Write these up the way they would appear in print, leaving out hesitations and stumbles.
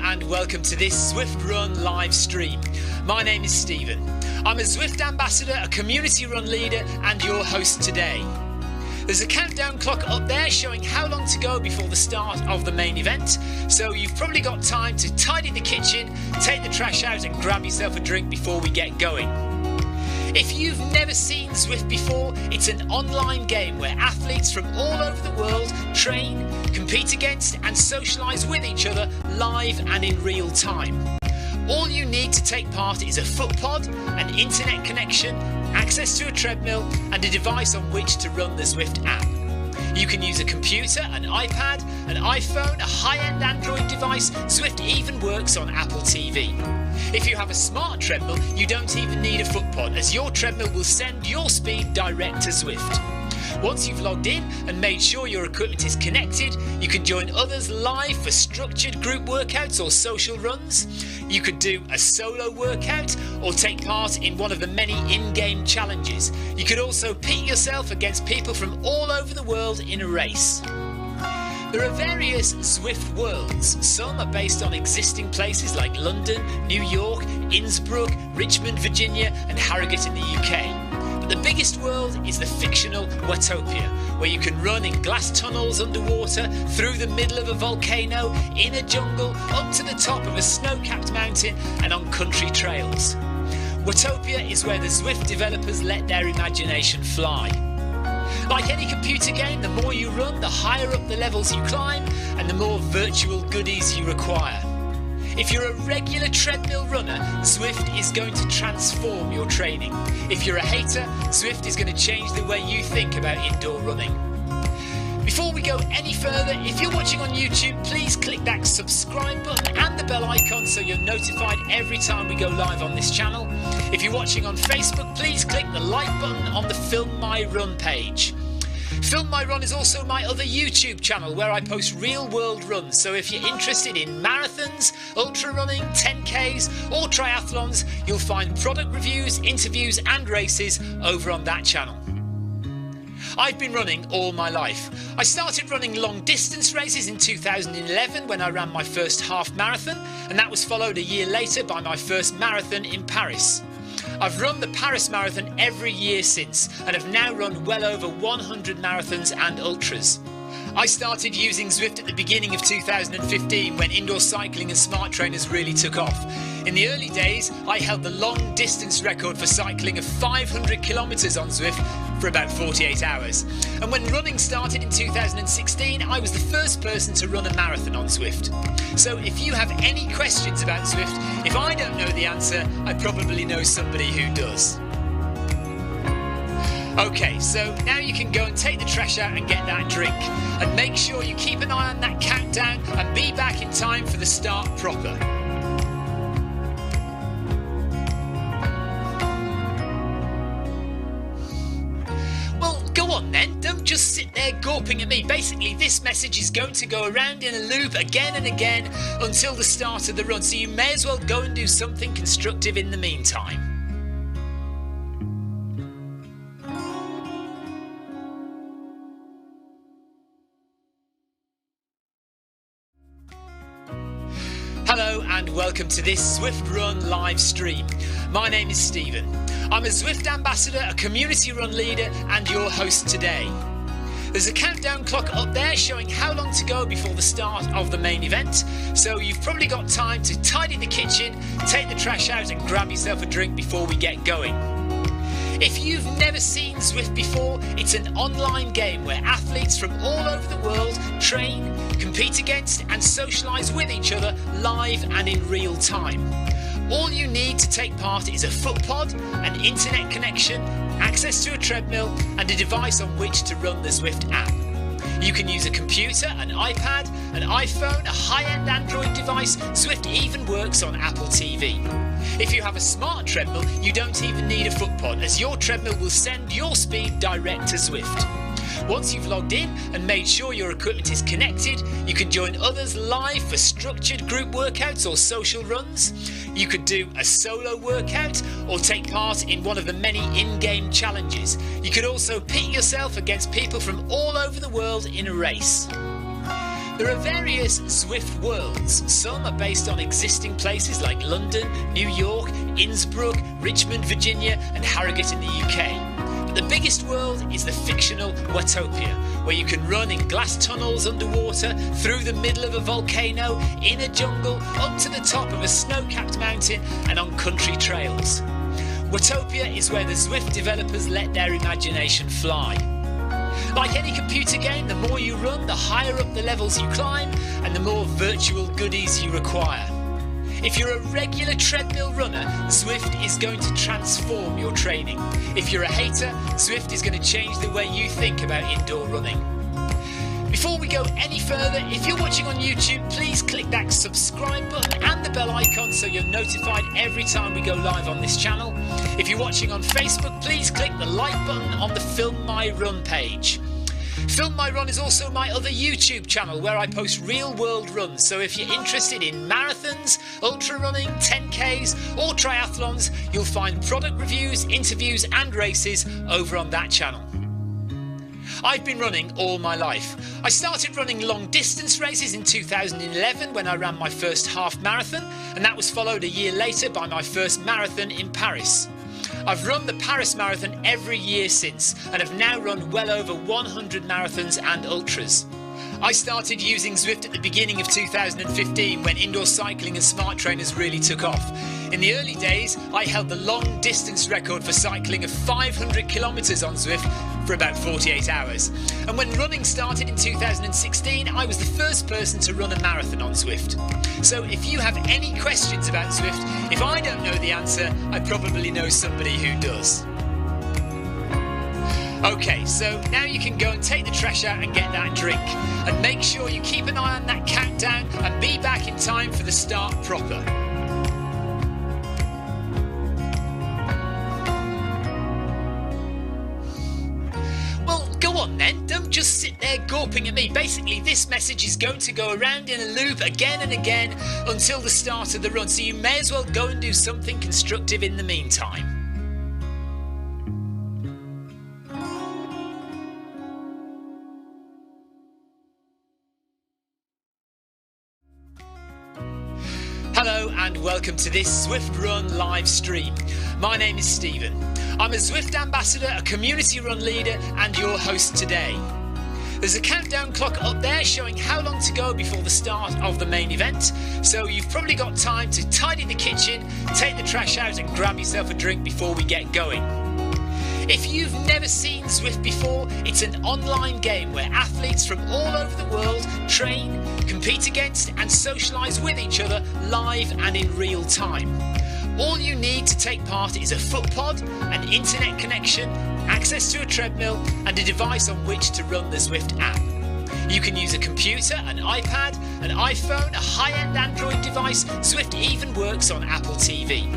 and welcome to this Zwift Run live stream. My name is Stephen. I'm a Zwift ambassador, a community run leader and your host today. There's a countdown clock up there showing how long to go before the start of the main event, so you've probably got time to tidy the kitchen, take the trash out and grab yourself a drink before we get going. If you've never seen Zwift before, it's an online game where athletes from all over the world train, compete against and socialise with each other live and in real time. All you need to take part is a foot pod, an internet connection, access to a treadmill and a device on which to run the Zwift app. You can use a computer, an iPad, an iPhone, a high-end Android device. Zwift even works on Apple TV. If you have a smart treadmill, you don't even need a foot pod, as your treadmill will send your speed direct to Zwift. Once you've logged in and made sure your equipment is connected, you can join others live for structured group workouts or social runs. You could do a solo workout or take part in one of the many in-game challenges. You could also pit yourself against people from all over the world in a race. There are various Zwift Worlds. Some are based on existing places like London, New York, Innsbruck, Richmond, Virginia and Harrogate in the UK. But the biggest world is the fictional Watopia, where you can run in glass tunnels underwater, through the middle of a volcano, in a jungle, up to the top of a snow-capped mountain and on country trails. Watopia is where the Zwift developers let their imagination fly. Like any computer game, the more you run, the higher up the levels you climb and the more virtual goodies you require. If you're a regular treadmill runner, Zwift is going to transform your training. If you're a hater, Zwift is going to change the way you think about indoor running. Before we go any further, if you're watching on YouTube, please click that subscribe button and the bell icon so you're notified every time we go live on this channel. If you're watching on Facebook, please click the like button on the Film My Run page. Film My Run is also my other YouTube channel where I post real world runs, so if you're interested in marathons, ultra running, 10Ks or triathlons, you'll find product reviews, interviews and races over on that channel. I've been running all my life. I started running long distance races in 2011 when I ran my first half marathon, and that was followed a year later by my first marathon in Paris. I've run the Paris Marathon every year since and have now run well over 100 marathons and ultras. I started using Zwift at the beginning of 2015 when indoor cycling and smart trainers really took off. In the early days, I held the long distance record for cycling of 500 kilometres on Zwift for about 48 hours. And when running started in 2016, I was the first person to run a marathon on Zwift. So if you have any questions about Zwift, if I don't know the answer, I probably know somebody who does. Okay, so now you can go and take the trash out and get that drink. And make sure you keep an eye on that countdown and be back in time for the start proper. Well, go on then, don't just sit there gawping at me. Basically, this message is going to go around in a loop again and again until the start of the run, so you may as well go and do something constructive in the meantime. Hello and welcome to this Zwift Run live stream. My name is Stephen. I'm a Zwift ambassador, a community run leader and your host today. There's a countdown clock up there showing how long to go before the start of the main event, so you've probably got time to tidy the kitchen, take the trash out and grab yourself a drink before we get going. If you've never seen Zwift before, it's an online game where athletes from all over the world train, compete against and socialise with each other live and in real time. All you need to take part is a foot pod, an internet connection, access to a treadmill and a device on which to run the Zwift app. You can use a computer, an iPad, an iPhone, a high-end Android device. Zwift even works on Apple TV. If you have a smart treadmill, you don't even need a foot pod, as your treadmill will send your speed direct to Zwift. Once you've logged in and made sure your equipment is connected, you can join others live for structured group workouts or social runs. You could do a solo workout or take part in one of the many in-game challenges. You could also pit yourself against people from all over the world in a race. There are various Zwift Worlds. Some are based on existing places like London, New York, Innsbruck, Richmond, Virginia and Harrogate in the UK. But the biggest world is the fictional Watopia, where you can run in glass tunnels underwater, through the middle of a volcano, in a jungle, up to the top of a snow-capped mountain and on country trails. Watopia is where the Zwift developers let their imagination fly. Like any computer game, the more you run, the higher up the levels you climb and the more virtual goodies you require. If you're a regular treadmill runner, Zwift is going to transform your training. If you're a hater, Zwift is going to change the way you think about indoor running. Before we go any further, if you're watching on YouTube, please click that subscribe button and the bell icon so you're notified every time we go live on this channel. If you're watching on Facebook, please click the like button on the Film My Run page. Film My Run is also my other YouTube channel where I post real world runs, so if you're interested in marathons, ultra running, 10Ks or triathlons, you'll find product reviews, interviews and races over on that channel. I've been running all my life. I started running long distance races in 2011 when I ran my first half marathon, and that was followed a year later by my first marathon in Paris. I've run the Paris Marathon every year since and have now run well over 100 marathons and ultras. I started using Zwift at the beginning of 2015 when indoor cycling and smart trainers really took off. In the early days, I held the long distance record for cycling of 500 kilometres on Zwift for about 48 hours. And when running started in 2016, I was the first person to run a marathon on Zwift. So if you have any questions about Zwift, if I don't know the answer, I probably know somebody who does. Okay, so now you can go and take the trash out and get that drink. And make sure you keep an eye on that countdown and be back in time for the start proper. Well, go on then, don't just sit there gawping at me. Basically, this message is going to go around in a loop again and again until the start of the run, so you may as well go and do something constructive in the meantime. Hello and welcome to this Zwift Run live stream. My name is Stephen. I'm a Zwift ambassador, a community run leader and your host today. There's a countdown clock up there showing how long to go before the start of the main event, so you've probably got time to tidy the kitchen, take the trash out and grab yourself a drink before we get going. If you've never seen Zwift before, it's an online game where athletes from all over the world train, compete against and socialise with each other live and in real time. All you need to take part is a foot pod, an internet connection, access to a treadmill and a device on which to run the Zwift app. You can use a computer, an iPad, an iPhone, a high-end Android device. Zwift even works on Apple TV.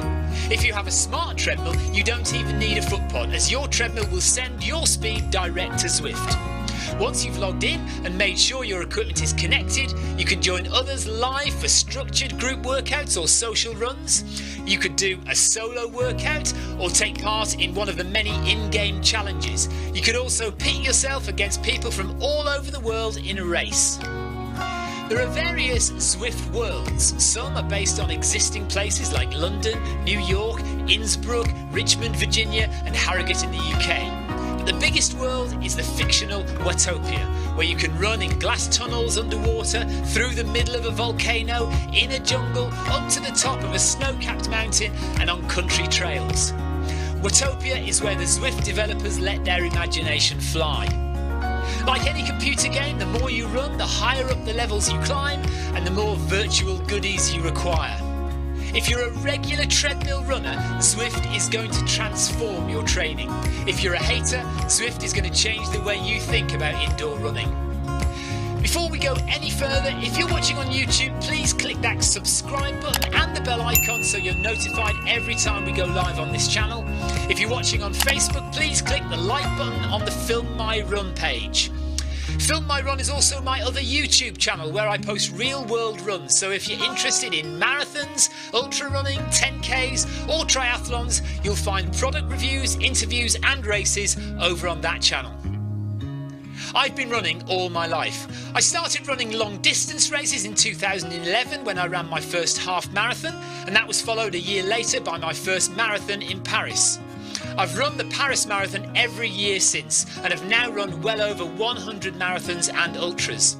If you have a smart treadmill, you don't even need a foot pod, as your treadmill will send your speed direct to Zwift. Once you've logged in and made sure your equipment is connected, you can join others live for structured group workouts or social runs. You could do a solo workout or take part in one of the many in-game challenges. You could also pit yourself against people from all over the world in a race. There are various Zwift Worlds. Some are based on existing places like London, New York, Innsbruck, Richmond, Virginia and Harrogate in the UK. But the biggest world is the fictional Watopia, where you can run in glass tunnels underwater, through the middle of a volcano, in a jungle, up to the top of a snow-capped mountain and on country trails. Watopia is where the Zwift developers let their imagination fly. Like any computer game, the more you run, the higher up the levels you climb and the more virtual goodies you require. If you're a regular treadmill runner, Zwift is going to transform your training. If you're a hater, Zwift is going to change the way you think about indoor running. Before we go any further, if you're watching on YouTube, please click that subscribe button and the bell icon so you're notified every time we go live on this channel. If you're watching on Facebook, please click the like button on the Film My Run page. Film My Run is also my other YouTube channel where I post real world runs, so if you're interested in marathons, ultra running, 10Ks or triathlons, you'll find product reviews, interviews and races over on that channel. I've been running all my life. I started running long distance races in 2011 when I ran my first half marathon, and that was followed a year later by my first marathon in Paris. I've run the Paris Marathon every year since and have now run well over 100 marathons and ultras.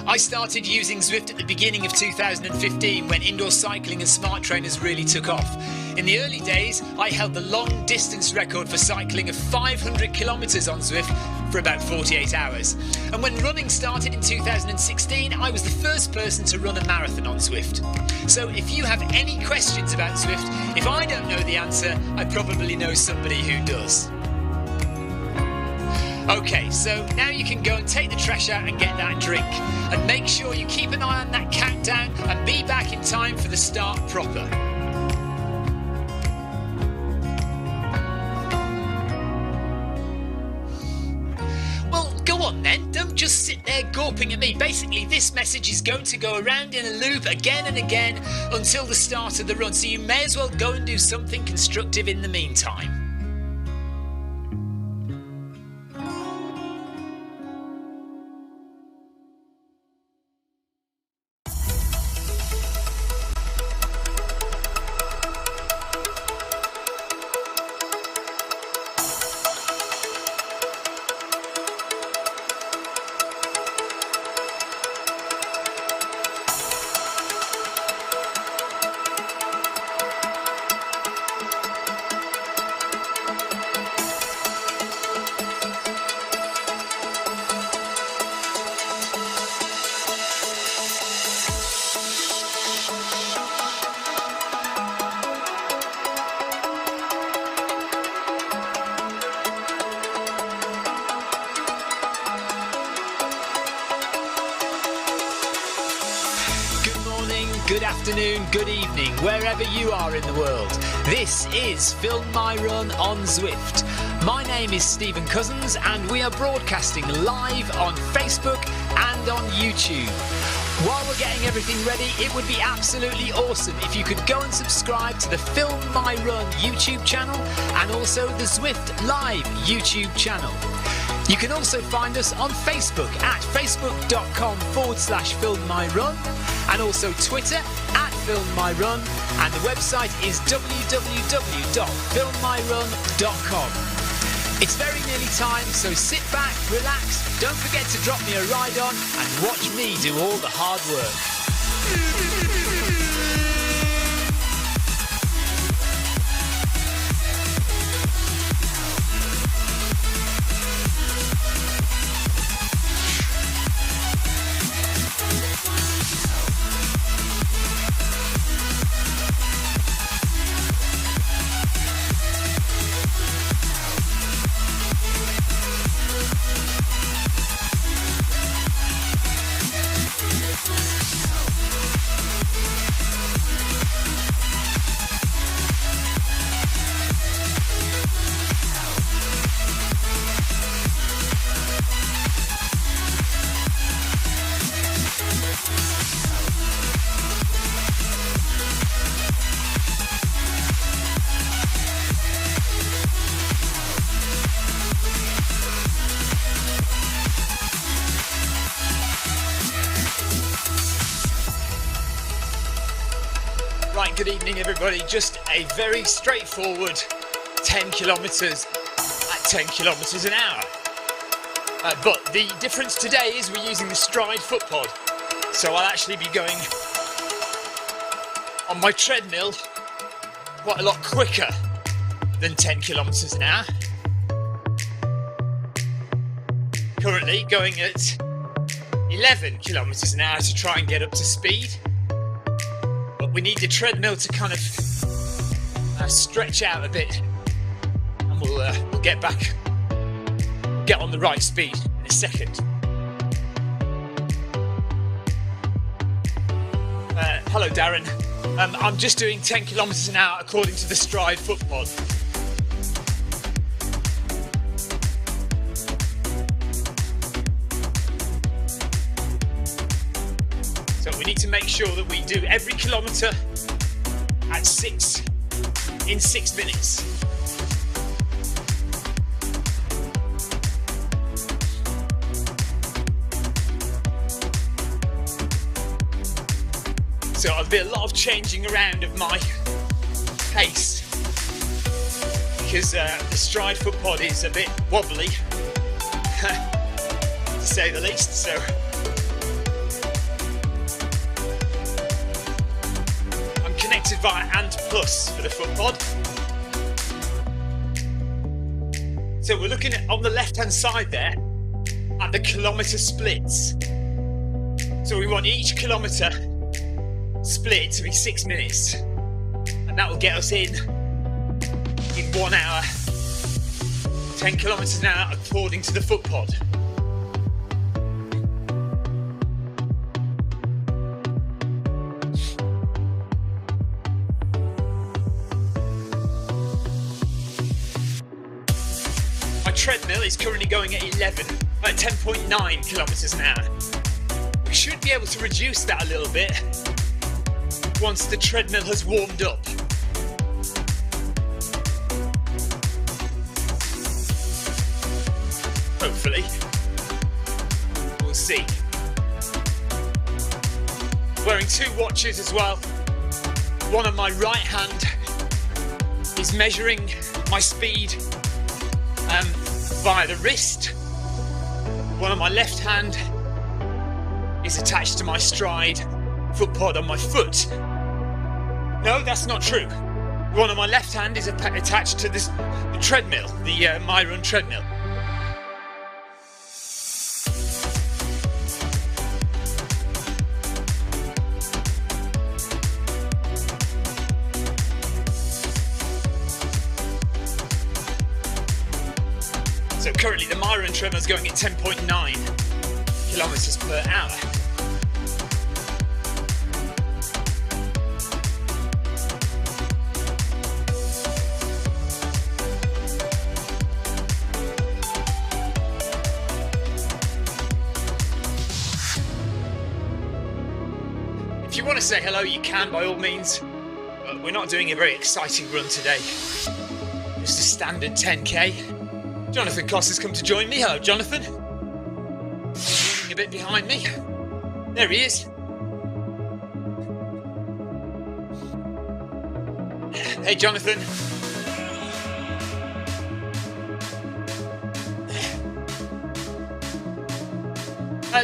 I started using Zwift at the beginning of 2015 when indoor cycling and smart trainers really took off. In the early days, I held the long distance record for cycling of 500 kilometres on Zwift for about 48 hours. And when running started in 2016, I was the first person to run a marathon on Zwift. So if you have any questions about Zwift, if I don't know the answer, I probably know somebody who does. Okay, so now you can go and take the trash out and get that drink. And make sure you keep an eye on that countdown and be back in time for the start proper. Well, go on then, don't just sit there gawping at me. Basically, this message is going to go around in a loop again and again until the start of the run, so you may as well go and do something constructive in the meantime. Good afternoon, good evening, wherever you are in the world. This is Film My Run on Zwift. My name is Stephen Cousins and we are broadcasting live on Facebook and on YouTube. While we're getting everything ready, it would be absolutely awesome if you could go and subscribe to the Film My Run YouTube channel and also the Zwift Live YouTube channel. You can also find us on Facebook at facebook.com/filmmyrun and also Twitter at filmmyrun, and the website is www.filmmyrun.com. It's very nearly time, so sit back, relax, don't forget to drop me a ride on and watch me do all the hard work. Right, good evening everybody. Just a very straightforward 10 kilometres at 10 kilometres an hour. But the difference today is we're using the Stride foot pod. So I'll actually be going on my treadmill quite a lot quicker than 10 kilometres an hour. Currently going at 11 kilometres an hour to try and get up to speed. But we need the treadmill to kind of stretch out a bit, and we'll get back, get on the right speed in a second. Hello Darren, I'm just doing 10 kilometres an hour according to the Stride foot pod. So we need to make sure that we do every kilometre in 6 minutes. So I'll be a lot of changing around of my pace because the stride foot pod is a bit wobbly, to say the least. So I'm connected via Ant Plus for the foot pod. So we're looking at, on the left hand side there, at the kilometre splits. So we want each kilometre split to be 6 minutes, and that will get us in 1 hour, 10 kilometres an hour according to the foot pod. My treadmill is currently going at 10.9 kilometres an hour. We should be able to reduce that a little bit once the treadmill has warmed up. Hopefully. We'll see. Wearing 2 watches as well. One on my right hand is measuring my speed via the wrist. One on my left hand is attached to my stride foot pod on my foot. No, that's not true. The one on my left hand is attached to the treadmill, the My Run treadmill. So currently the My Run treadmill is going at 10.9 kilometers per hour. If you want to say hello, you can by all means. But we're not doing a very exciting run today. Just a standard 10k. Jonathan Koss has come to join me. Hello, Jonathan. Running a bit behind me. There he is. Hey, Jonathan.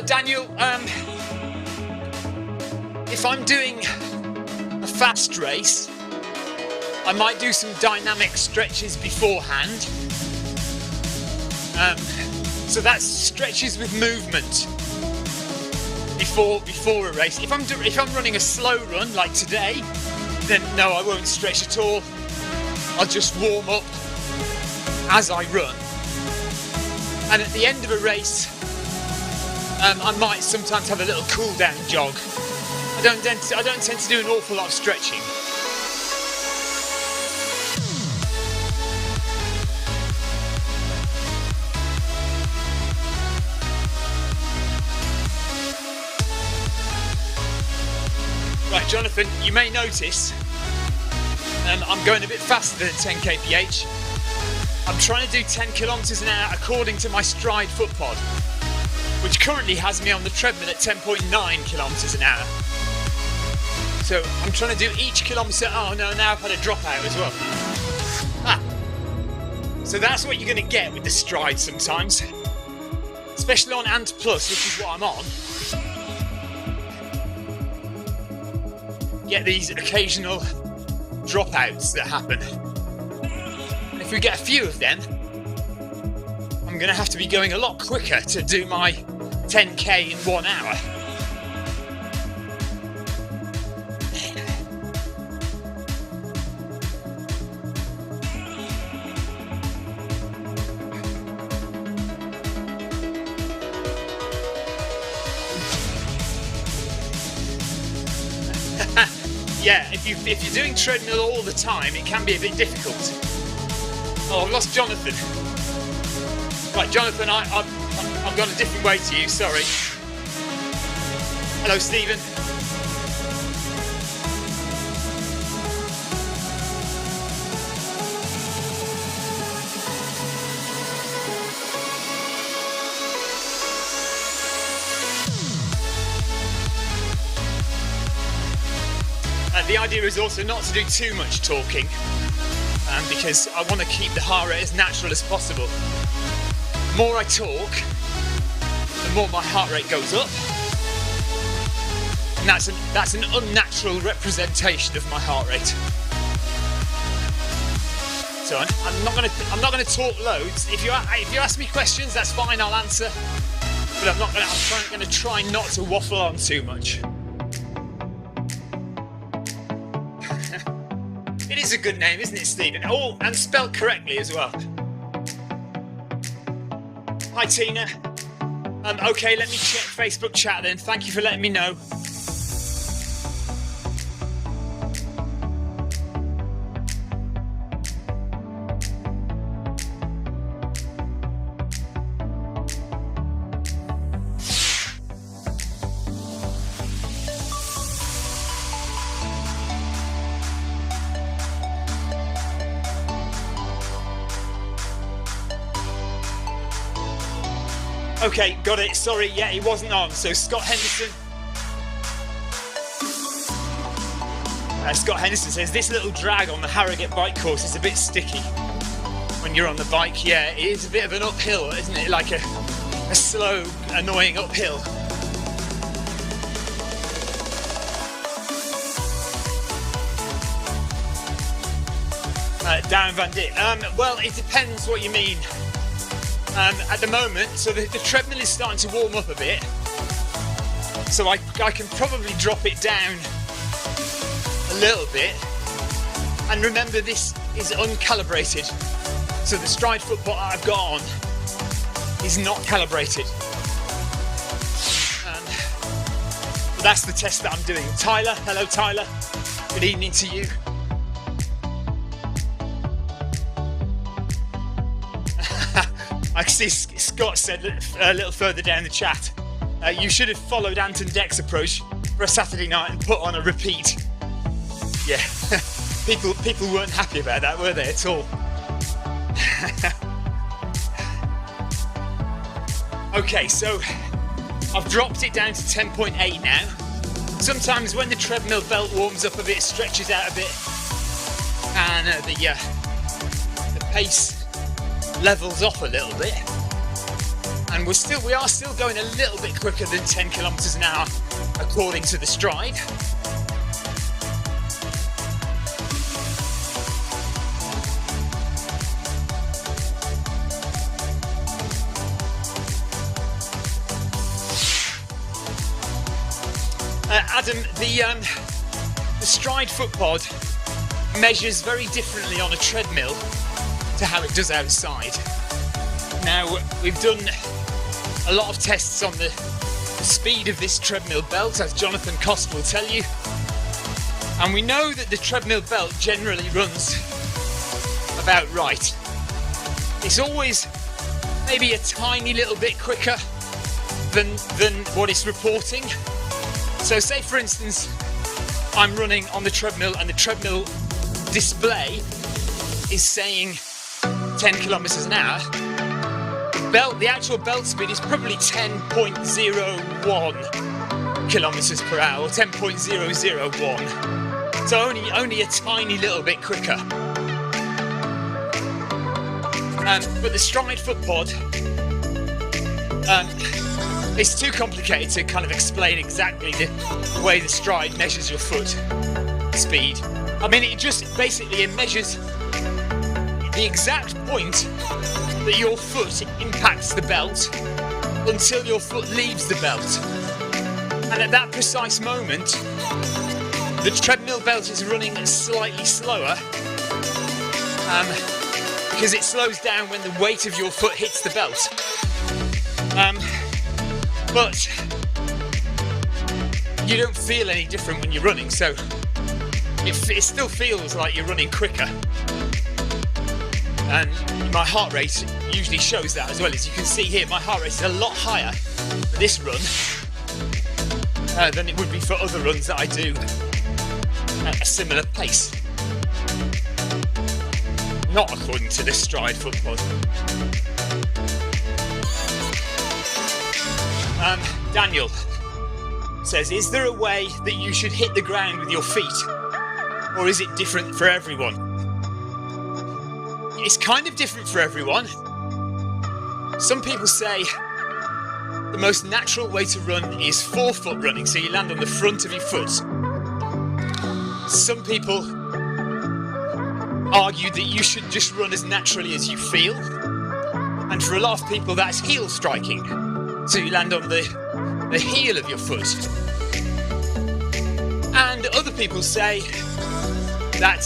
Daniel, if I'm doing a fast race, I might do some dynamic stretches beforehand. So that's stretches with movement before a race. If I'm running a slow run like today, then no, I won't stretch at all. I'll just warm up as I run. And at the end of a race, I might sometimes have a little cool down jog. I don't tend to do an awful lot of stretching. Right, Jonathan, you may notice I'm going a bit faster than 10 kph. I'm trying to do 10 kilometers an hour according to my stride foot pod, which currently has me on the treadmill at 10.9 kilometers an hour. So I'm trying to do each kilometre. Oh no, now I've had a dropout as well. So that's what you're going to get with the stride sometimes, especially on Ant Plus, which is what I'm on. Get these occasional dropouts that happen. And if we get a few of them, I'm going to have to be going a lot quicker to do my 10k in 1 hour. Yeah, if you're doing treadmill all the time, it can be a bit difficult. Oh, I've lost Jonathan. Right, Jonathan, I've gone a different way to you, sorry. Hello, Stephen. The idea is also not to do too much talking, because I want to keep the heart rate as natural as possible. The more I talk, the more my heart rate goes up, and that's an unnatural representation of my heart rate. So I'm not going to talk loads. If you ask me questions, that's fine, I'll answer. But I'm going to try not to waffle on too much. It is a good name, isn't it, Stephen? Oh, and spelled correctly as well. Hi, Tina. Okay, let me check Facebook chat then. Thank you for letting me know. Okay, got it. Sorry, yeah, it wasn't on. So Scott Henderson says, this little drag on the Harrogate bike course is a bit sticky when you're on the bike. Yeah, it is a bit of an uphill, isn't it? Like a slow, annoying uphill. Darren Van Dit. Well, it depends what you mean. At the moment, so the treadmill is starting to warm up a bit, so I can probably drop it down a little bit. And remember, this is uncalibrated, so the stride foot pot I've got on is not calibrated. But that's the test that I'm doing. Tyler, hello Tyler, good evening to you. I see Scott said a little further down the chat, you should have followed Anton Deck's approach for a Saturday night and put on a repeat. Yeah, people weren't happy about that, were they, at all? Okay, so I've dropped it down to 10.8 now. Sometimes when the treadmill belt warms up a bit, stretches out a bit, and the pace levels off a little bit, and we are still going a little bit quicker than 10 kilometers an hour according to the stride. Adam, the stride foot pod measures very differently on a treadmill to how it does outside. Now, we've done a lot of tests on the speed of this treadmill belt, as Jonathan Cost will tell you, and we know that the treadmill belt generally runs about right. It's always maybe a tiny little bit quicker than what it's reporting. So say for instance I'm running on the treadmill and the treadmill display is saying 10 kilometers an hour. The actual belt speed is probably 10.01 kilometers per hour, or 10.001. So only a tiny little bit quicker. But the stride foot pod, it's too complicated to kind of explain exactly the way the stride measures your foot speed. I mean, it measures the exact point that your foot impacts the belt until your foot leaves the belt. And at that precise moment, the treadmill belt is running slightly slower, because it slows down when the weight of your foot hits the belt. But you don't feel any different when you're running, so it still feels like you're running quicker. And my heart rate usually shows that as well. As you can see here, my heart rate is a lot higher for this run than it would be for other runs that I do at a similar pace. Not according to this stride foot pod. Daniel says, is there a way that you should hit the ground with your feet Or is it different for everyone? It's kind of different for everyone. Some people say the most natural way to run is forefoot running, so you land on the front of your foot. Some people argue that you should just run as naturally as you feel. And for a lot of people, that's heel striking. So you land on the heel of your foot. And other people say that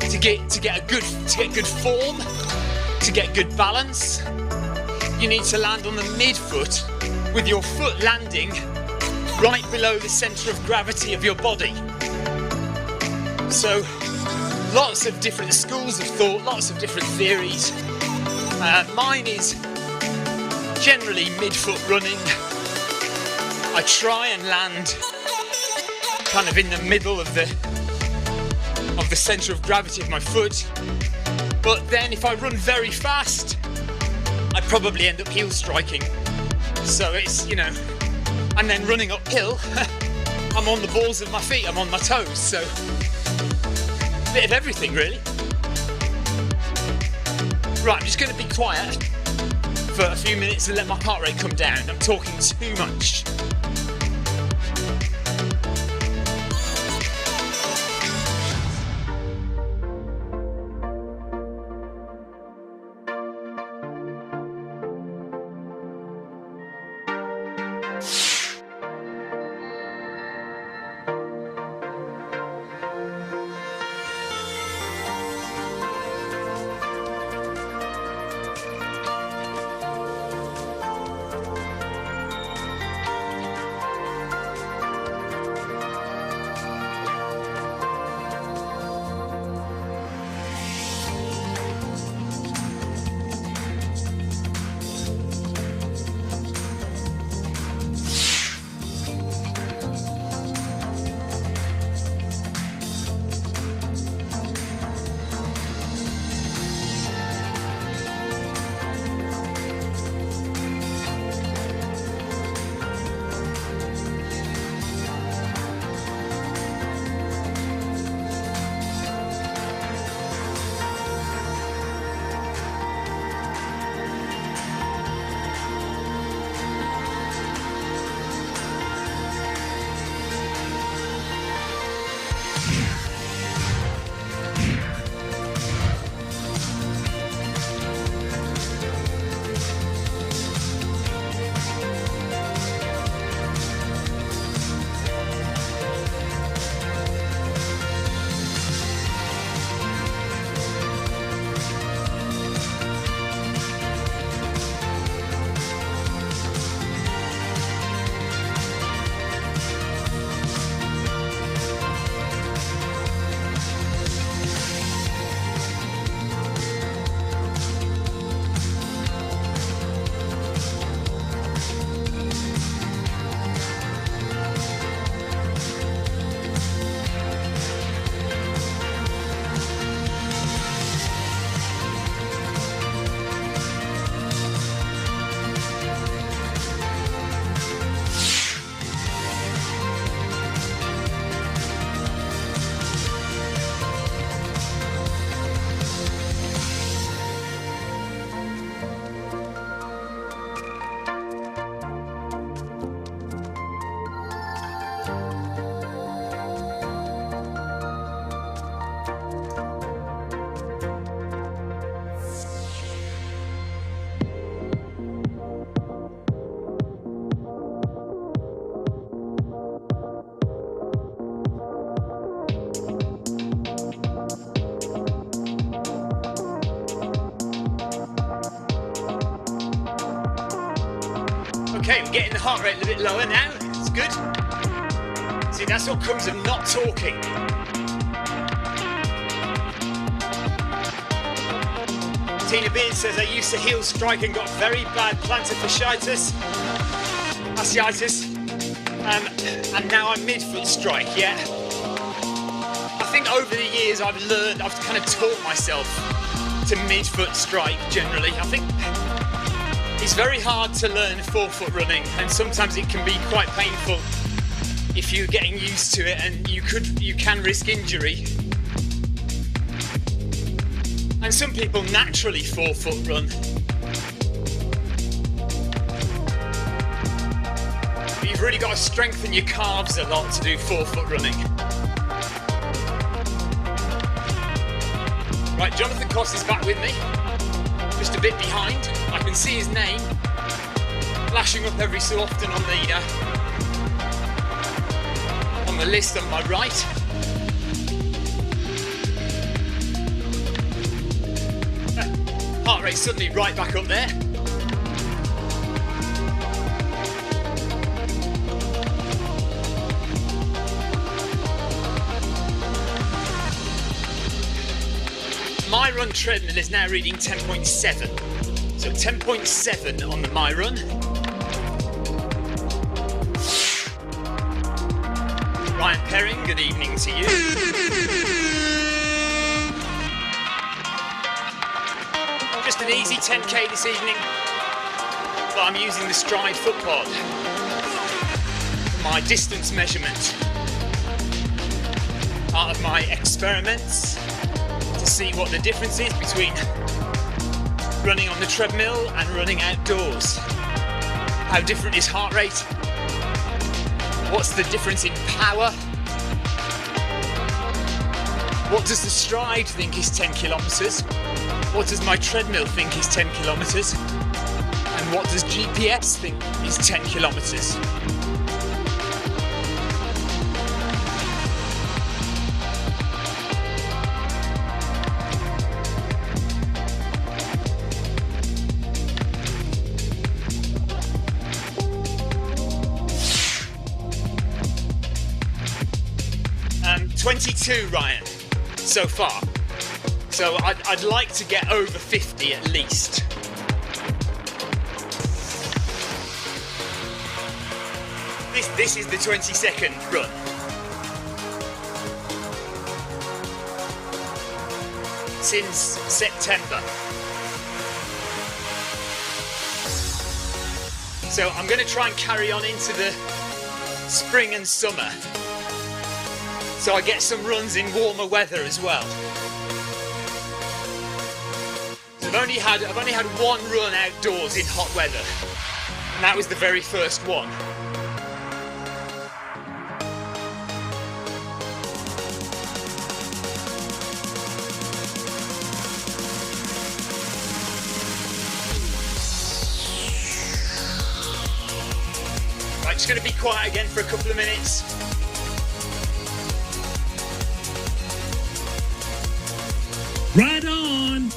to get good form, to get good balance, you need to land on the midfoot with your foot landing right below the centre of gravity of your body. So lots of different schools of thought, lots of different theories. Mine is generally midfoot running. I try and land kind of in the middle of the centre of gravity of my foot, but then if I run very fast, I probably end up heel striking. So it's, you know, and then running uphill, I'm on the balls of my feet, I'm on my toes, so a bit of everything really. Right, I'm just going to be quiet for a few minutes and let my heart rate come down. I'm talking too much. Okay, we're getting the heart rate a little bit lower now. It's good. See, that's what comes of not talking. Tina Beard says, I used to heel strike and got very bad plantar fasciitis, and now I'm midfoot strike, yeah. I think over the years I've kind of taught myself to midfoot strike generally. I think it's very hard to learn forefoot running, and sometimes it can be quite painful if you're getting used to it, and you can risk injury. And some people naturally 4-foot run. But you've really got to strengthen your calves a lot to do 4-foot running. Right, Jonathan Koss is back with me, just a bit behind. I can see his name flashing up every so often on the list on my right. Heart rate suddenly right back up there. My Run treadmill is now reading 10.7. So 10.7 on the My Run. Ryan Perring, good evening to you. Just an easy 10k this evening, but I'm using the Stride footpod for my distance measurement. Part of my experiments to see what the difference is between running on the treadmill and running outdoors. How different is heart rate? What's the difference in power? What does the Stride think is 10 kilometres? What does my treadmill think is 10 kilometres? And what does GPS think is 10 kilometres? Um, 22, Ryan, so far. So I'd like to get over 50 at least. This is the 22nd run. Since September. So I'm going to try and carry on into the spring and summer. So I get some runs in warmer weather as well. I've only had one run outdoors in hot weather, and that was the very first one. Right, just going to be quiet again for a couple of minutes. Right on!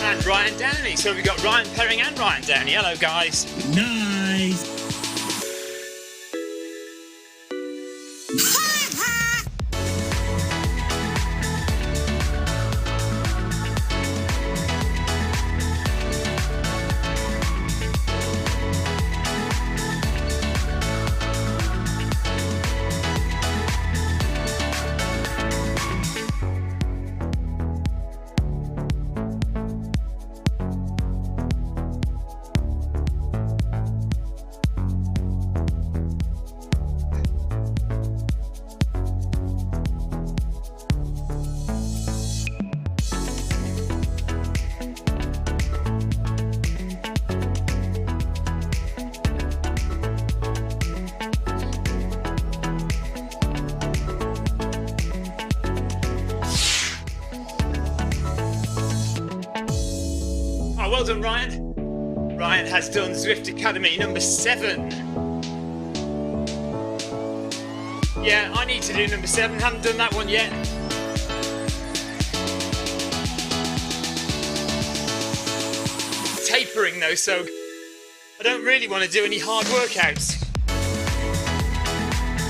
and Ryan Downey. So we've got Ryan Perring and Ryan Downey. Hello, guys. Nice. Well done, Ryan. Ryan has done Zwift Academy number 7. Yeah, I need to do number 7. Haven't done that one yet. Tapering though, so I don't really want to do any hard workouts.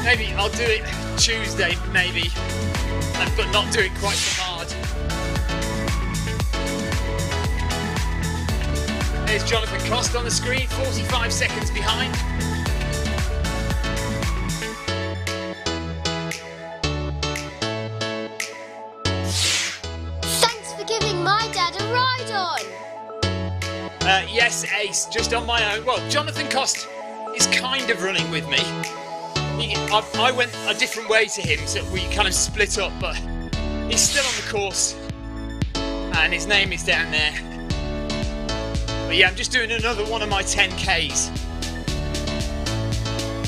Maybe I'll do it Tuesday, maybe, but not do it quite so hard. There's Jonathan Cost on the screen, 45 seconds behind. Thanks for giving my dad a ride on. Yes, Ace, just on my own. Well, Jonathan Cost is kind of running with me. I went a different way to him, so we kind of split up, but he's still on the course. And his name is down there. But yeah, I'm just doing another one of my 10Ks.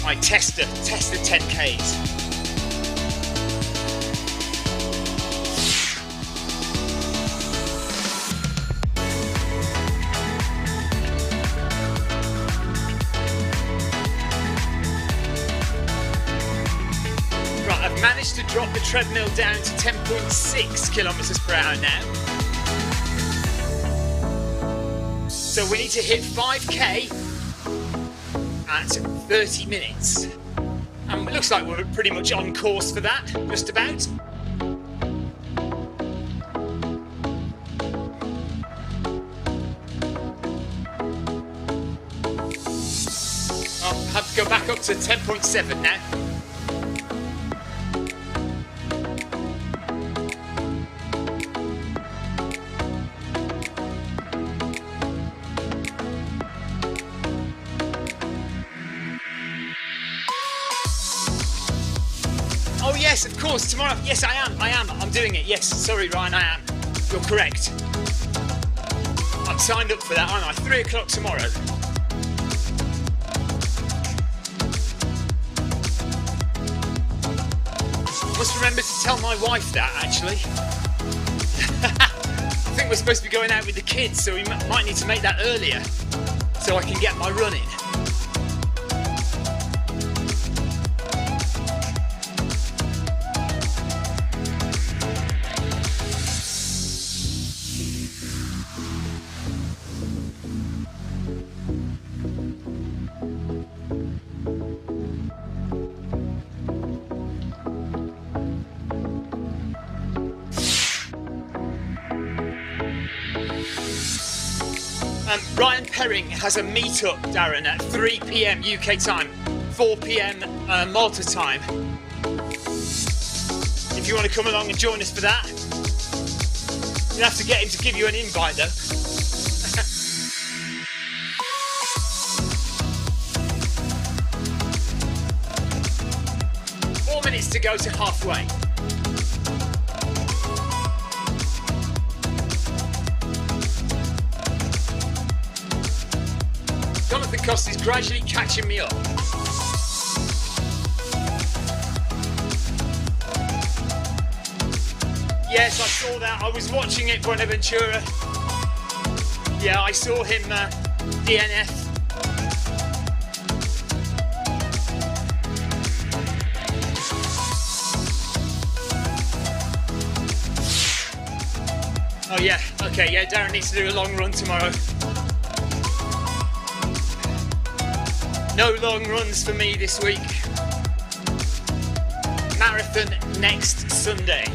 My tester 10Ks. Right, I've managed to drop the treadmill down to 10.6 kilometers per hour now. So we need to hit 5k at 30 minutes. And it looks like we're pretty much on course for that, just about. I'll have to go back up to 10.7 now. Oh yes, of course, tomorrow. Yes, I am. I'm doing it. Yes, sorry, Ryan, I am. You're correct. I'm signed up for that, aren't I? 3 o'clock tomorrow. Must remember to tell my wife that, actually. I think we're supposed to be going out with the kids, so we might need to make that earlier, so I can get my run in. Ryan Perring has a meet-up, Darren, at 3 p.m. UK time, 4 p.m. Malta time. If you want to come along and join us for that, you'll have to get him to give you an invite, though. 4 minutes to go to halfway. Jonathan Cost is gradually catching me up. Yes, I saw that. I was watching it, Buenaventura. Yeah, I saw him DNF. Oh yeah, okay, yeah, Darren needs to do a long run tomorrow. No long runs for me this week. Marathon next Sunday.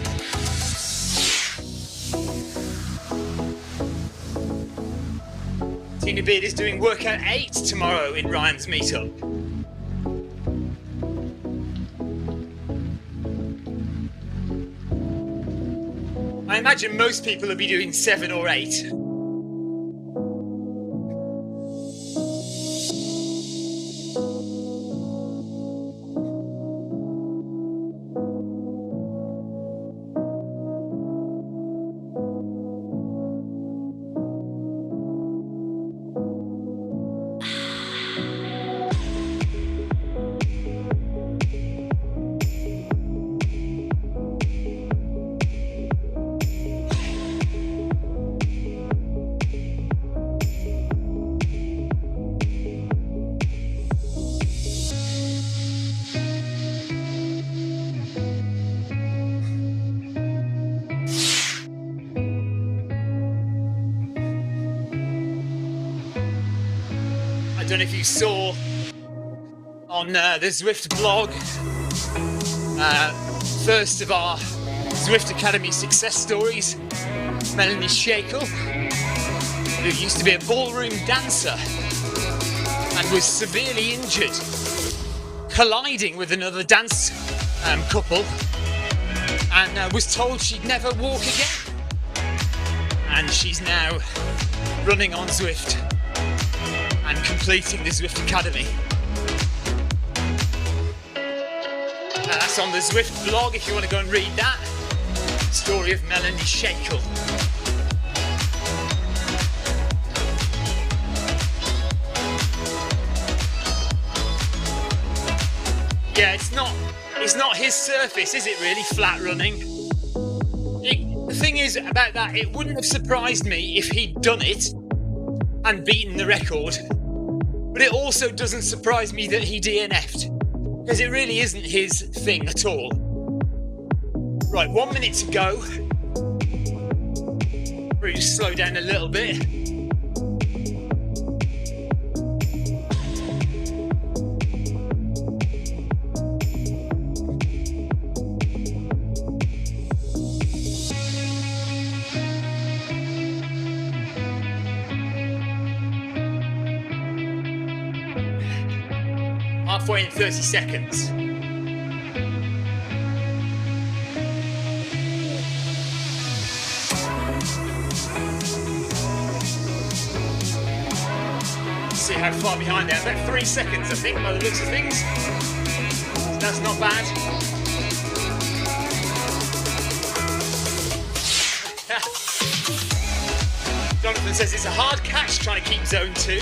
Tina Beard is doing workout 8 tomorrow in Ryan's meetup. I imagine most people will be doing 7 or 8. I don't know if you saw on the Zwift blog, first of our Zwift Academy success stories, Melanie Shakel, who used to be a ballroom dancer and was severely injured, colliding with another dance couple, and was told she'd never walk again. And she's now running on Zwift and completing the Zwift Academy. That's on the Zwift blog if you want to go and read that. Story of Melanie Shakel. Yeah, it's not his surface, is it really, flat running? The thing is about that, it wouldn't have surprised me if he'd done it and beaten the record. But it also doesn't surprise me that he DNF'd, because it really isn't his thing at all. Right, 1 minute to go. We'll just slow down a little bit. Halfway in 30 seconds. See how far behind they are. About 3 seconds, I think, by the looks of things. That's not bad. Jonathan says it's a hard catch trying to keep zone 2.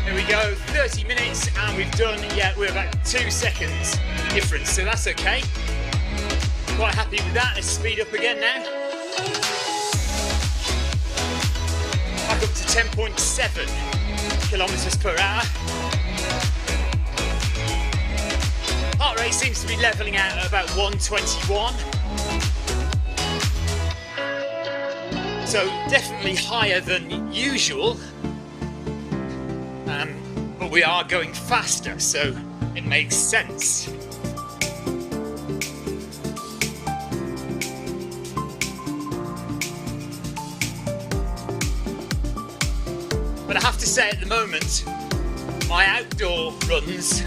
Here we go, 30 minutes, and we've done, we're about 2 seconds difference, so that's okay. Quite happy with that. Let's speed up again now. Back up to 10.7 kilometers per hour. Heart rate seems to be leveling out at about 121. So definitely higher than usual. But we are going faster, so it makes sense. But I have to say, at the moment, my outdoor runs,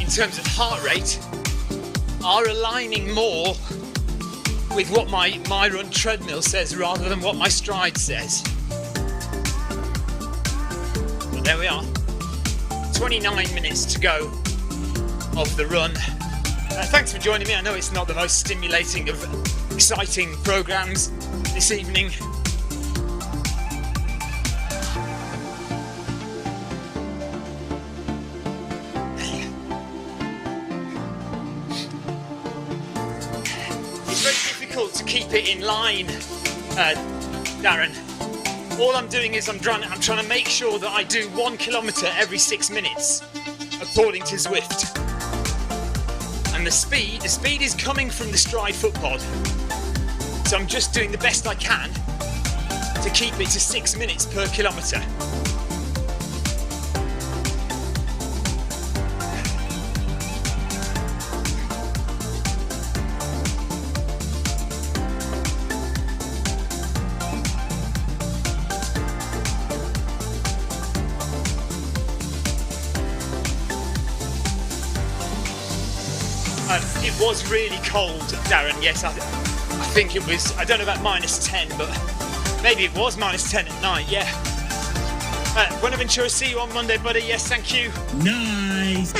in terms of heart rate, are aligning more with what my run treadmill says rather than what my stride says. But there we are. 29 minutes to go of the run. Thanks for joining me. I know it's not the most stimulating of exciting programs this evening. It's very difficult to keep it in line, Darren. All I'm doing is I'm trying to make sure that I do 1 kilometre every 6 minutes, according to Zwift. And the speed is coming from the stride foot pod. So I'm just doing the best I can to keep it to 6 minutes per kilometre. It was really cold, Darren, yes, I think it was, I don't know about -10, but maybe it was -10 at night, yeah. Buenaventura, see you on Monday, buddy, yes, thank you. Nice.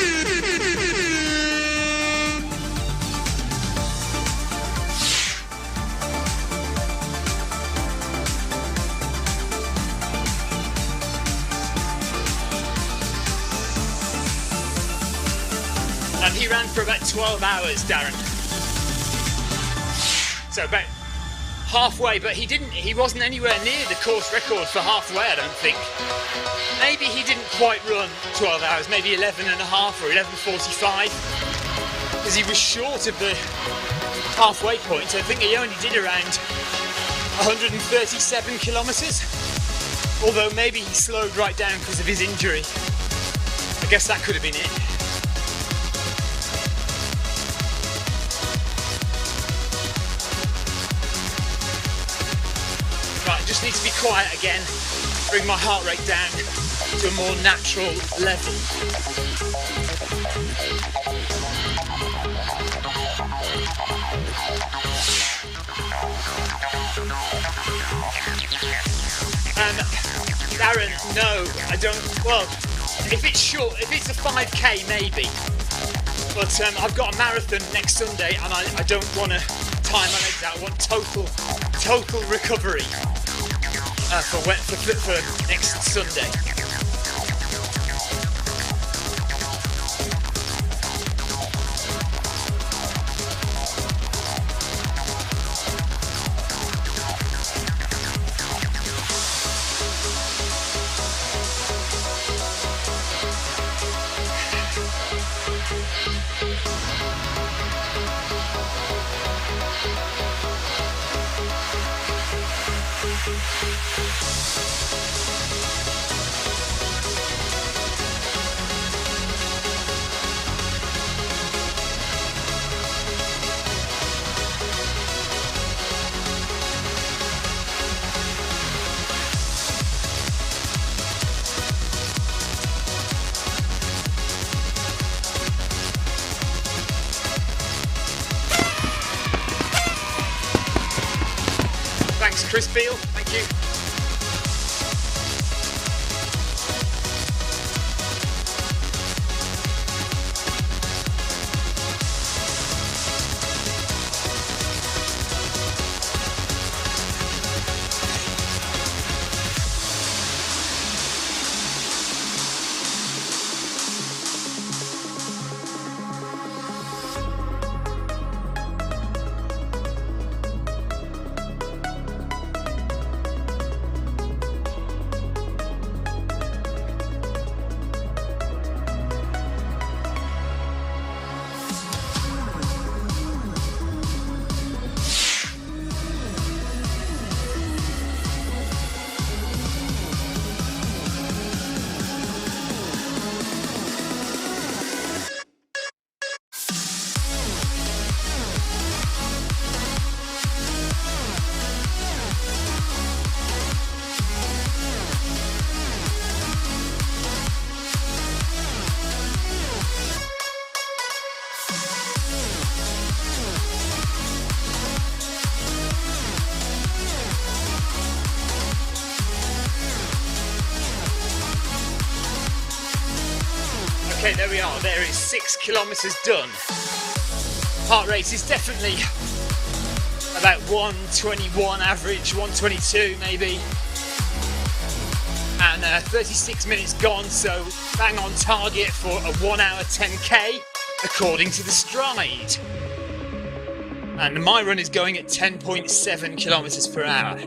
And he ran for about 12 hours, Darren. So about halfway, but he wasn't anywhere near the course record for halfway, I don't think. Maybe he didn't quite run 12 hours, maybe 11 and a half or 11:45, because he was short of the halfway point. So I think he only did around 137 kilometres, although maybe he slowed right down because of his injury. I guess that could have been it. Just need to be quiet again, bring my heart rate down to a more natural level. Darren, no, I don't, well, if it's short, if it's a 5k maybe, but I've got a marathon next Sunday and I don't want to time my legs out, I want total recovery. For next Sunday. Thanks, Chris Beale. Thank you. Okay, there we are. There is 6 kilometres done. Heart rate is definitely about 121 average, 122 maybe. And 36 minutes gone, so bang on target for a 1 hour 10k according to the stride. And my run is going at 10.7 kilometres per hour.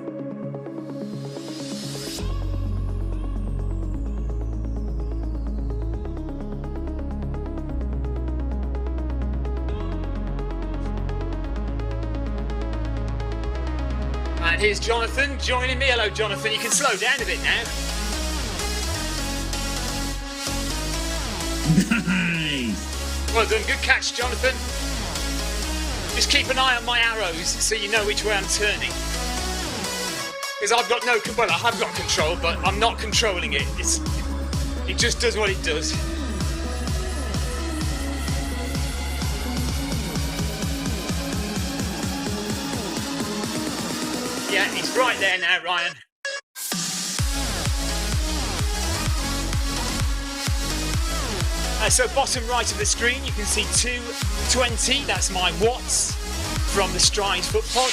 And here's Jonathan joining me. Hello, Jonathan. You can slow down a bit now. Nice. Well done. Good catch, Jonathan. Just keep an eye on my arrows so you know which way I'm turning. Because I've got well, I have got control, but I'm not controlling it. It just does what it does. Yeah, he's right there now, Ryan. So bottom right of the screen, you can see 220. That's my watts from the Stride foot pod.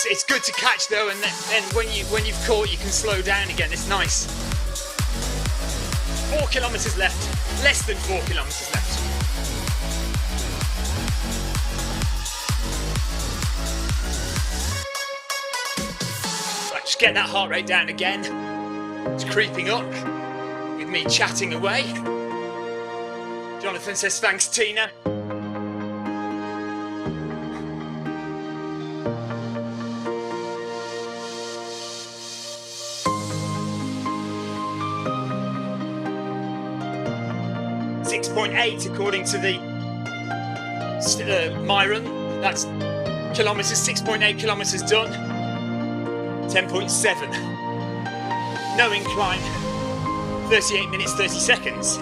It's good to catch though, and then when you've caught, you can slow down again. It's nice. 4 kilometres left. Less than 4 kilometres left. Right, just get that heart rate down again. It's creeping up with me chatting away. Jonathan says thanks, Tina. 6.8 according to the my run. That's kilometres, 6.8 kilometres done. 10.7. No incline. 38 minutes 30 seconds.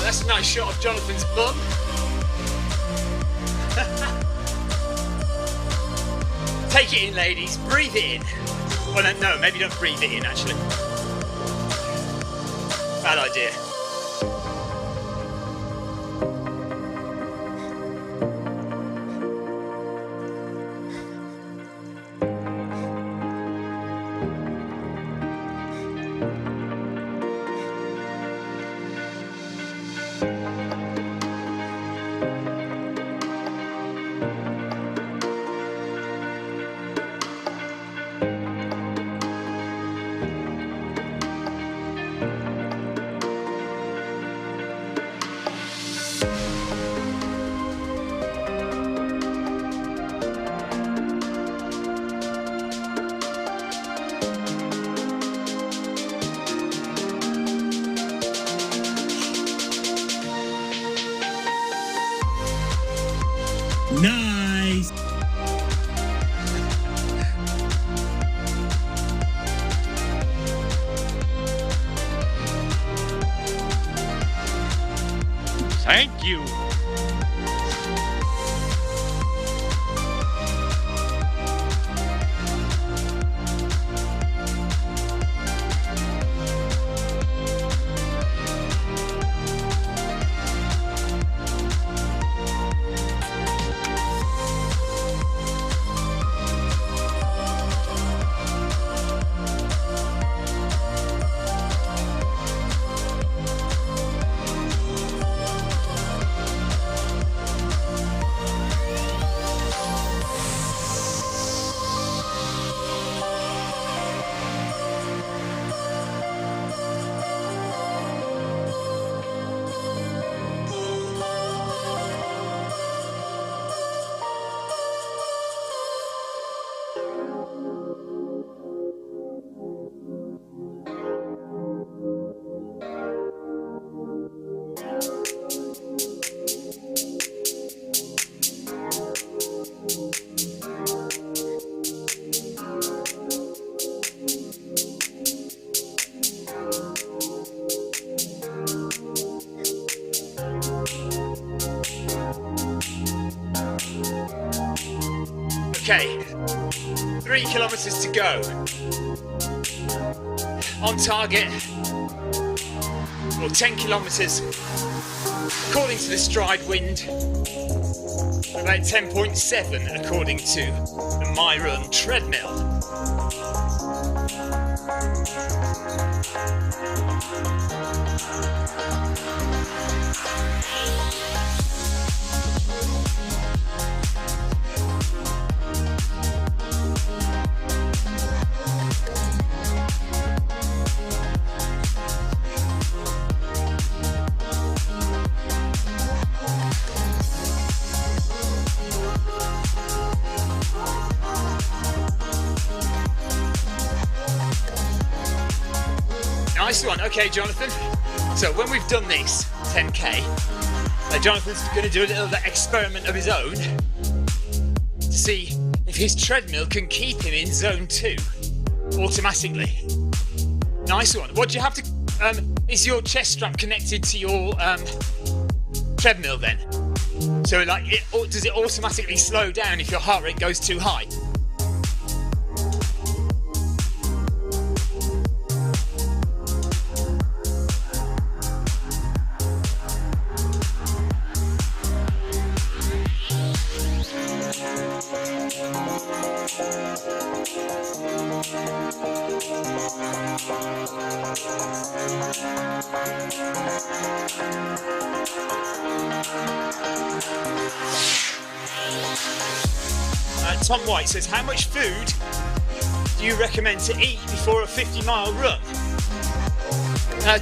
That's a nice shot of Jonathan's bum. Take it in, ladies. Breathe it in. Well, no, maybe don't breathe it in, actually. Bad idea. Nice. Thank you. Okay, 3 kilometers to go. On target, or 10 kilometers, according to the stride wind, about 10.7 according to the MyRun treadmill. Nice one. Okay, Jonathan. So when we've done this 10k, Jonathan's going to do a little experiment of his own to see if his treadmill can keep him in zone 2 automatically. Nice one. What do you have to? Is your chest strap connected to your treadmill then? So like, does it automatically slow down if your heart rate goes too high? Tom White says, how much food do you recommend to eat before a 50-mile run?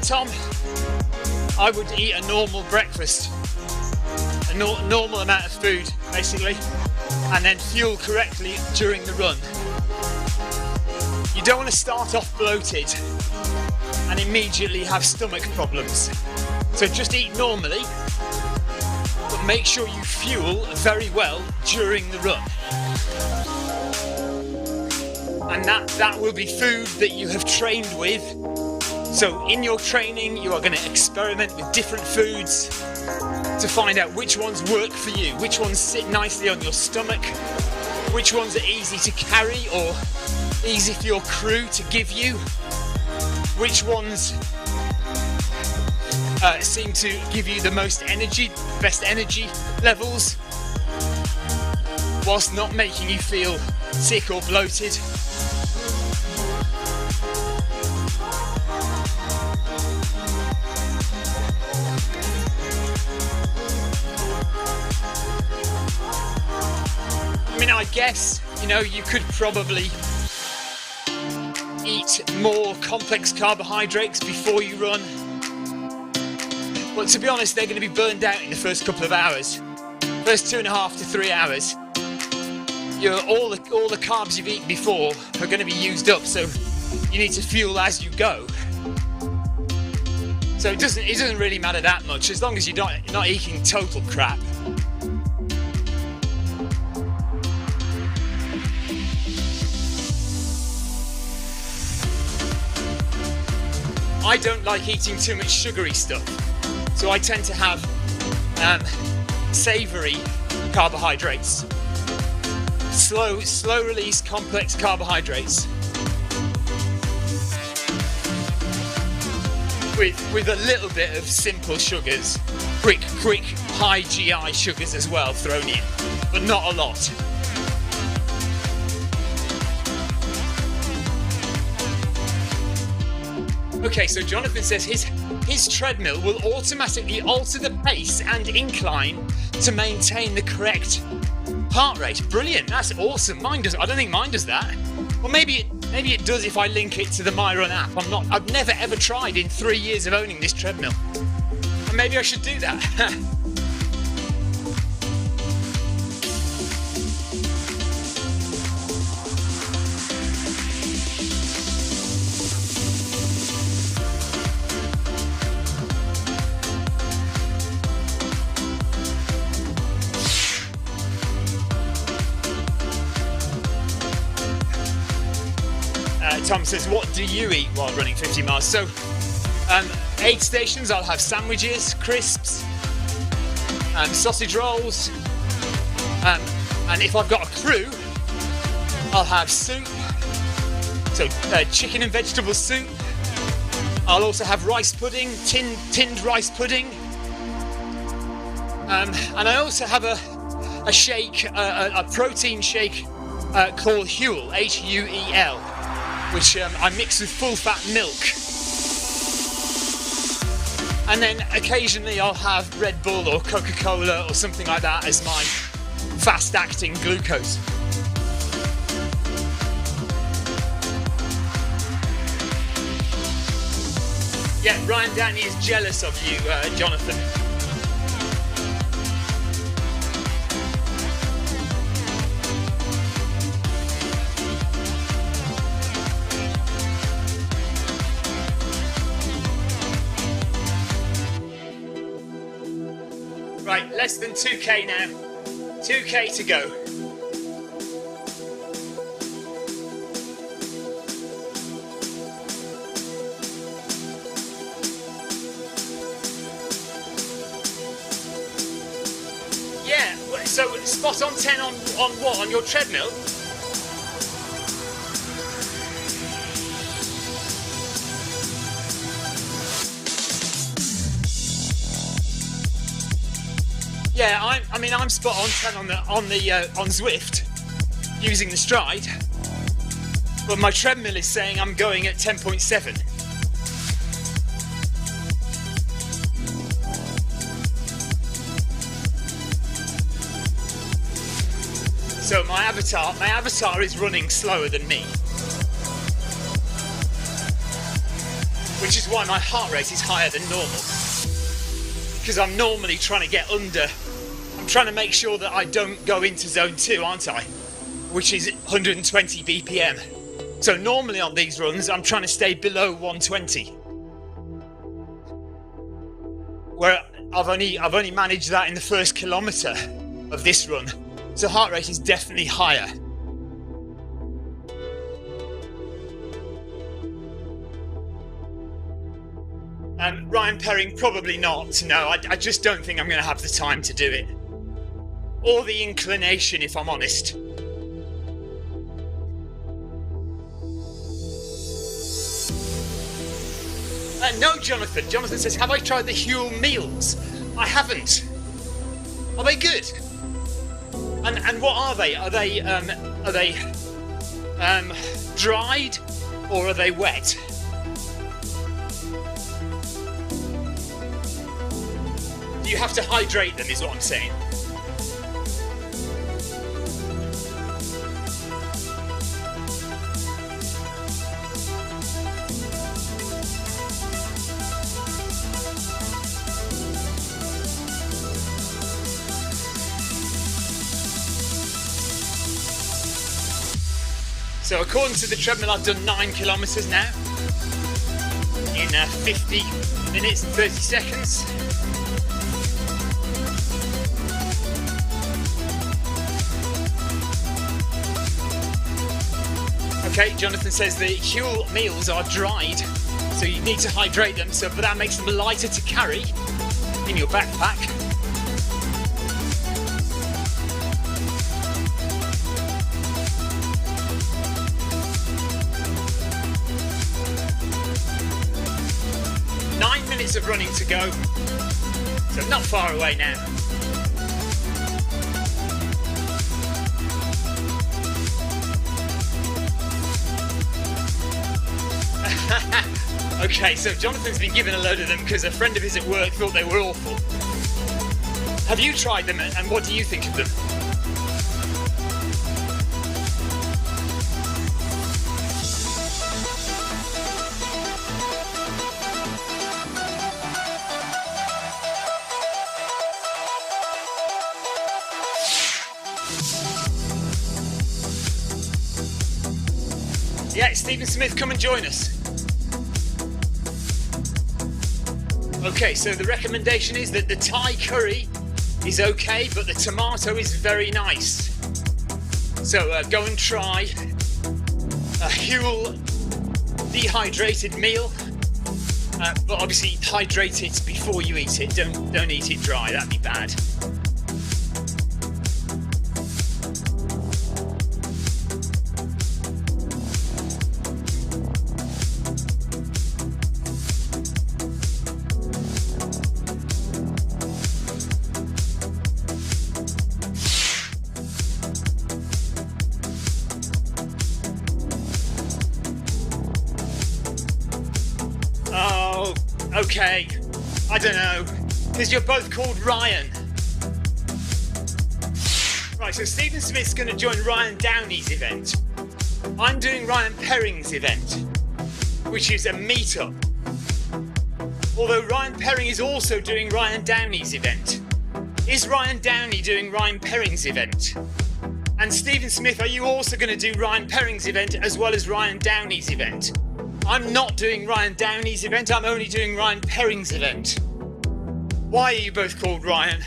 Tom, I would eat a normal breakfast, a normal amount of food basically, and then fuel correctly during the run. You don't want to start off bloated and immediately have stomach problems. So just eat normally, but make sure you fuel very well during the run. And that will be food that you have trained with. So in your training, you are going to experiment with different foods to find out which ones work for you, which ones sit nicely on your stomach, which ones are easy to carry or easy for your crew to give you, which ones seem to give you the most energy, best energy levels, whilst not making you feel sick or bloated. I mean, I guess, you could probably eat more complex carbohydrates before you run. But to be honest, they're going to be burned out in the first couple of hours. First 2.5 to 3 hours. All the carbs you've eaten before are going to be used up, so you need to fuel as you go. So it doesn't really matter that much, as long as you're not eating total crap. I don't like eating too much sugary stuff, so I tend to have savoury carbohydrates, slow release complex carbohydrates with a little bit of simple sugars, quick high GI sugars as well thrown in, but not a lot. Okay, so Jonathan says his treadmill will automatically alter the pace and incline to maintain the correct heart rate. Brilliant, that's awesome. Mine does. I don't think mine does that. Well, maybe it does if I link it to the MyRun app. I've never ever tried in 3 years of owning this treadmill. And maybe I should do that. Tom says, what do you eat while running 50 miles? So, aid stations, I'll have sandwiches, crisps, sausage rolls, and if I've got a crew, I'll have soup, so chicken and vegetable soup. I'll also have rice pudding, tinned rice pudding. And I also have a shake, a protein shake called Huel, Huel, which I mix with full fat milk. And then occasionally I'll have Red Bull or Coca-Cola or something like that as my fast-acting glucose. Yeah, Ryan Danny is jealous of you, Jonathan. Right, less than 2k now. 2k to go. Yeah, so spot on 10 on what? On your treadmill? Yeah, I'm spot on 10 on Zwift using the stride, but my treadmill is saying I'm going at 10.7. So my avatar is running slower than me, which is why my heart rate is higher than normal, because I'm normally trying to get under. I'm trying to make sure that I don't go into zone 2, aren't I? Which is 120 BPM. So normally on these runs, I'm trying to stay below 120. Where I've only managed that in the first kilometre of this run. So heart rate is definitely higher. Ryan Perring, probably not. No, I just don't think I'm going to have the time to do it. Or the inclination, if I'm honest. No, Jonathan. Jonathan says, have I tried the Huel meals? I haven't. Are they good? And what are they? Are they dried or are they wet? You have to hydrate them, is what I'm saying. So according to the treadmill, I've done 9 kilometres now in 50 minutes and 30 seconds. Okay, Jonathan says the Huel meals are dried, so you need to hydrate them, but that makes them lighter to carry in your backpack. Of running to go, so not far away now. Okay, so Jonathan's been given a load of them because a friend of his at work thought they were awful. Have you tried them and what do you think of them? Yeah, Stephen Smith, come and join us. Okay, so the recommendation is that the Thai curry is okay, but the tomato is very nice. So go and try a Huel dehydrated meal, but obviously hydrate it before you eat it. Don't eat it dry, that'd be bad. Okay, I don't know, because you're both called Ryan. Right, so Stephen Smith's going to join Ryan Downey's event. I'm doing Ryan Perring's event, which is a meet-up. Although Ryan Perring is also doing Ryan Downey's event. Is Ryan Downey doing Ryan Perring's event? And Stephen Smith, are you also going to do Ryan Perring's event as well as Ryan Downey's event? I'm not doing Ryan Downey's event, I'm only doing Ryan Perring's event. Why are you both called Ryan?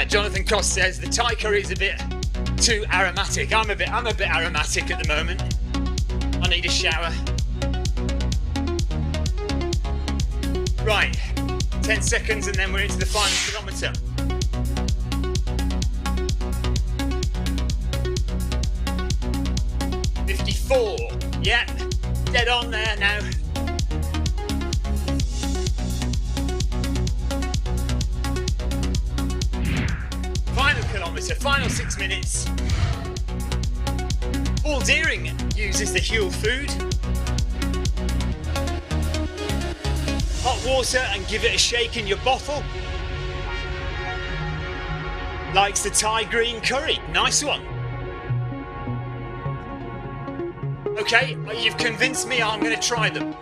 Jonathan Cost says the Thai curry is a bit too aromatic. I'm a bit aromatic at the moment. I need a shower. Right, 10 seconds and then we're into the final kilometre. Yeah, dead on there now. Final kilometre, final 6 minutes. Paul Deering uses the Huel food. Hot water and give it a shake in your bottle. Likes the Thai green curry, nice one. Okay, you've convinced me, I'm going to try them.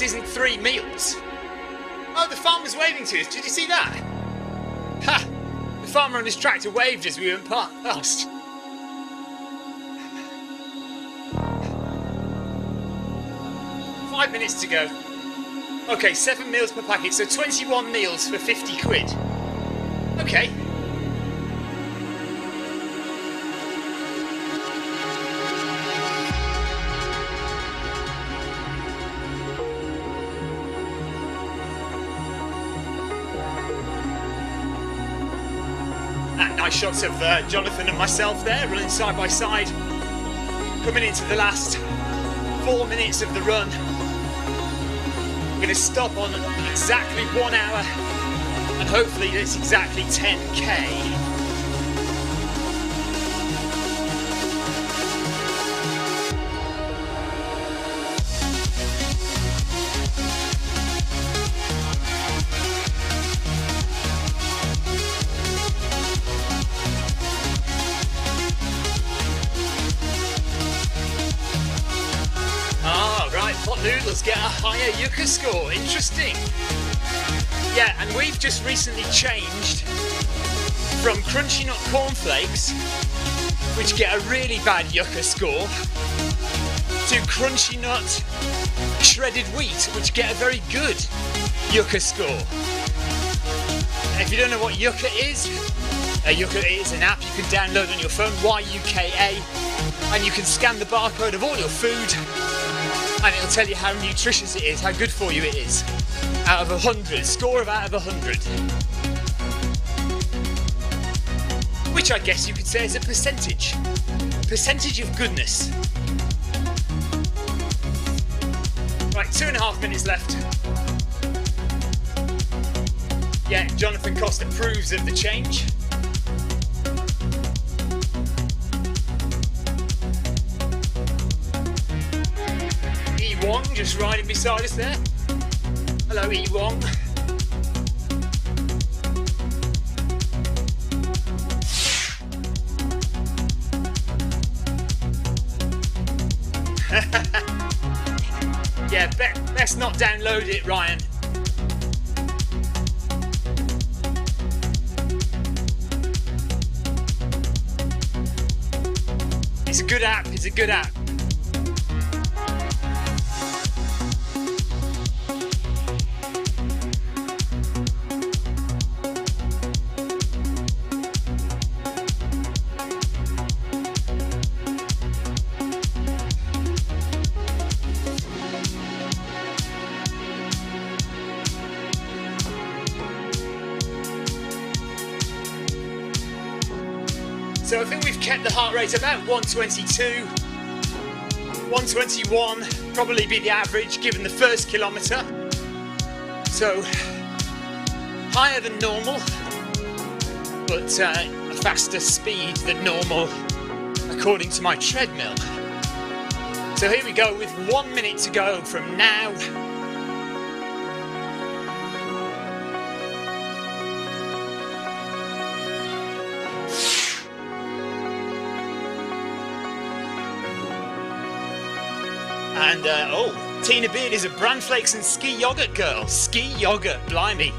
Isn't 3 meals. Oh, the farmer's waving to us. Did you see that? Ha! The farmer on his tractor waved as we went past. Five minutes to go. Okay, 7 meals per packet, so 21 meals for 50 quid. Okay. Nice shots of Jonathan and myself there, running side by side. Coming into the last 4 minutes of the run. We're going to stop on exactly 1 hour, and hopefully it's exactly 10k. Noodles get a higher Yucca score. Interesting. Yeah, and we've just recently changed from Crunchy Nut cornflakes, which get a really bad Yucca score, to Crunchy Nut shredded wheat, which get a very good Yucca score. And if you don't know what Yucca is an app you can download on your phone, YUKA, and you can scan the barcode of all your food and it'll tell you how nutritious it is, how good for you it is. Out of 100, score of out of 100. Which I guess you could say is a percentage. Percentage of goodness. Right, 2.5 minutes left. Yeah, Jonathan Costa approves of the change. E Wong just riding beside us there. Hello, E Wong. Yeah, best not download it, Ryan. It's a good app, it's a good app. So I think we've kept the heart rate about 122, 121, probably be the average given the first kilometre. So higher than normal, but a faster speed than normal according to my treadmill. So here we go with 1 minute to go from now. And, Tina Beard is a bran flakes and ski yogurt girl. Ski yogurt, blimey.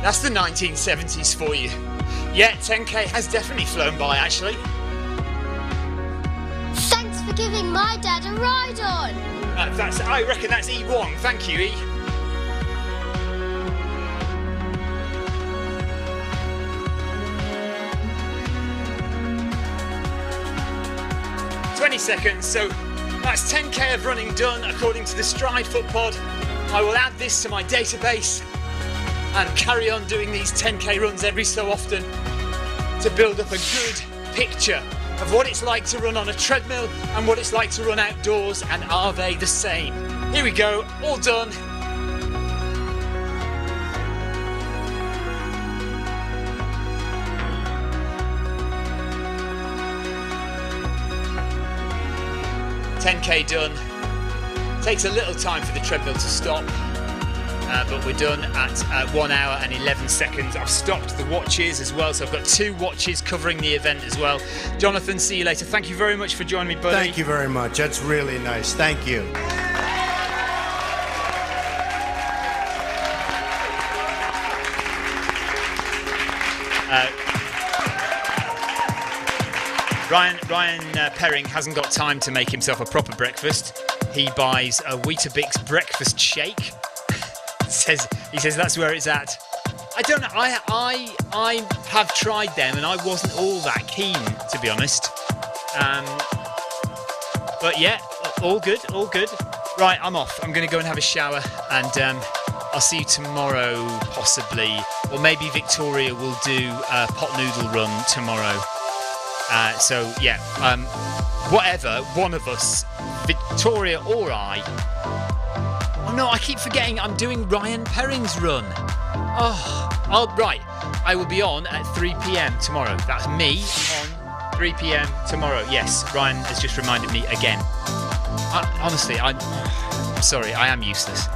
That's the 1970s for you. Yeah, 10k has definitely flown by, actually. Thanks for giving my dad a ride on. I reckon that's E Wong. Thank you, E. Seconds, so that's 10k of running done according to the Stride Foot Pod. I will add this to my database and carry on doing these 10k runs every so often to build up a good picture of what it's like to run on a treadmill and what it's like to run outdoors, and are they the same? Here we go, all done. $10k done. Takes a little time for the treadmill to stop, but we're done at 1 hour and 11 seconds. I've stopped the watches as well, so I've got 2 watches covering the event as well. Jonathan, see you later. Thank you very much for joining me, buddy. Thank you very much. That's really nice. Thank you. Ryan Perring hasn't got time to make himself a proper breakfast. He buys a Weetabix breakfast shake. He says that's where it's at. I don't know. I have tried them and I wasn't all that keen, to be honest. But yeah, all good. Right, I'm off. I'm going to go and have a shower, and I'll see you tomorrow, possibly, or maybe Victoria will do a pot noodle run tomorrow. So yeah, whatever, one of us, Victoria or I. Oh no, I keep forgetting I'm doing Ryan Perring's run. Right, I will be on at 3 p.m. tomorrow. That's me on 3 p.m. tomorrow. Yes, Ryan has just reminded me again. Honestly, I'm sorry, I am useless.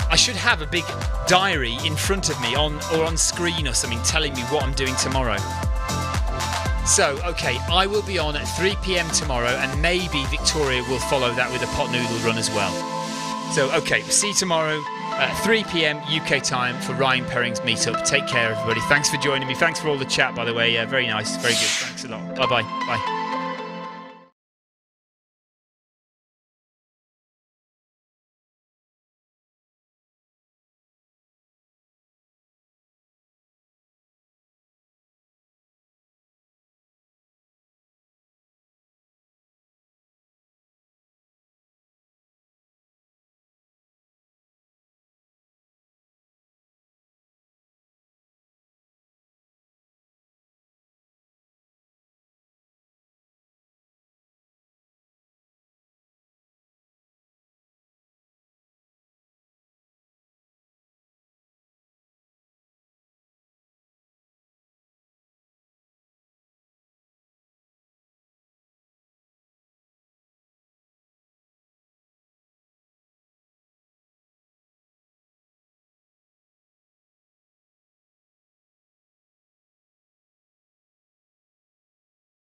I should have a big diary in front of me on screen or something telling me what I'm doing tomorrow. So, okay, I will be on at 3 p.m. tomorrow, and maybe Victoria will follow that with a pot noodle run as well. So, okay, see you tomorrow at 3 p.m. UK time for Ryan Perring's meetup. Take care, everybody. Thanks for joining me. Thanks for all the chat, by the way. Very nice, very good. Thanks a lot. Bye-bye. Bye.